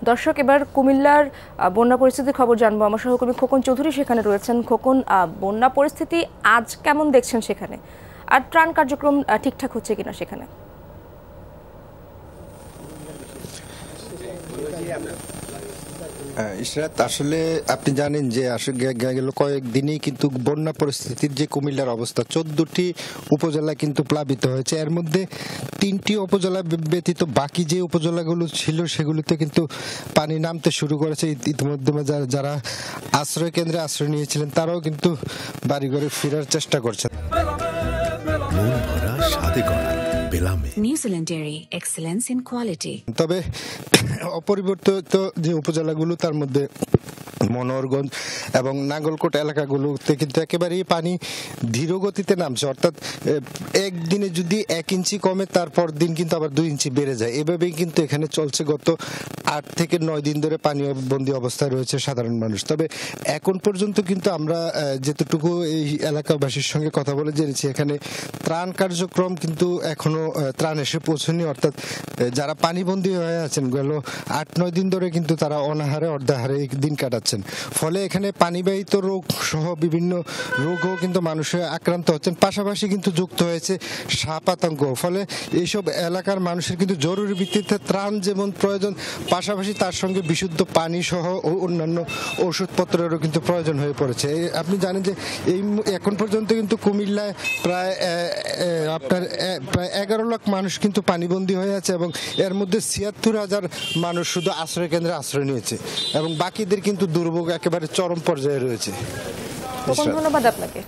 দর্শক, এবার কুমিল্লার বন্যা পরিস্থিতির খবর জানবো। আমার সহকর্মী খোকন চৌধুরী সেখানে রয়েছেন। খোকন, বন্যা পরিস্থিতি আজ কেমন দেখছেন সেখানে, আর ত্রাণ কার্যক্রম ঠিকঠাক হচ্ছে কিনা সেখানে? ইশরাত, আসলে আপনি জানেন যে গেল কয়েকদিনই কিন্তু বন্যা পরিস্থিতির যে কুমিল্লার অবস্থা, 14টি উপজেলা কিন্তু প্লাবিত হয়েছে। এর মধ্যে 3টি উপজেলা ব্যতীত বাকি যে উপজেলাগুলো ছিল সেগুলোতে কিন্তু পানি নামতে শুরু করেছে। ইতিমধ্যে যারা আশ্রয় কেন্দ্রে আশ্রয় নিয়েছিলেন তারাও কিন্তু বাড়িঘরে ফেরার চেষ্টা করছেন। New Zealand dairy, excellence in quality. তবে অপরিবর্তিত যে উপজেলাগুলো তার মধ্যে মনোহরগঞ্জ এবং নাঙ্গলকোট এলাকাগুলোতে কিন্তু একেবারেই পানি ধীর গতিতে নামছে, অর্থাৎ একদিনে যদি 1 ইঞ্চি কমে তারপর দিন কিন্তু আবার 2 ইঞ্চি বেড়ে যায়। এভাবেই কিন্তু এখানে চলছে। গত 8 থেকে 9 দিন ধরে পানি বন্দি অবস্থায় রয়েছে সাধারণ মানুষ। তবে এখন পর্যন্ত কিন্তু আমরা যেতটুকু এই এলাকাবাসীর সঙ্গে কথা বলে জেনেছি, এখানে ত্রাণ কার্যক্রম কিন্তু এখনো ত্রাণ এসে পৌঁছয়নি। অর্থাৎ যারা পানিবন্দী হয়ে আছেন গেল 8-9 দিন ধরে কিন্তু তারা অনাহারে অর্ধাহারে দিন কাটাচ্ছেন। ফলে এখানে পানিবাহিত রোগ সহ বিভিন্ন রোগও কিন্তু মানুষের আক্রান্ত হচ্ছেন। পাশাপাশি কিন্তু যুক্ত হয়েছে সাপ আতঙ্ক। ফলে এইসব এলাকার মানুষের কিন্তু জরুরি ভিত্তিতে ত্রাণ যেমন প্রয়োজন, পাশাপাশি তার সঙ্গে বিশুদ্ধ পানি সহ অন্যান্য ওষুধপত্রেরও কিন্তু প্রয়োজন হয়ে পড়েছে। আপনি জানেন যে এখন পর্যন্ত কিন্তু কুমিল্লায় প্রায় 11 লাখ মানুষ কিন্তু পানিবন্দী হয়ে আছে এবং এর মধ্যে 76,000 মানুষ শুধু আশ্রয় কেন্দ্রে আশ্রয় নিয়েছে এবং বাকিদের কিন্তু দুর্ভোগ একেবারে চরম পর্যায়ে রয়েছে। ধন্যবাদ আপনাকে।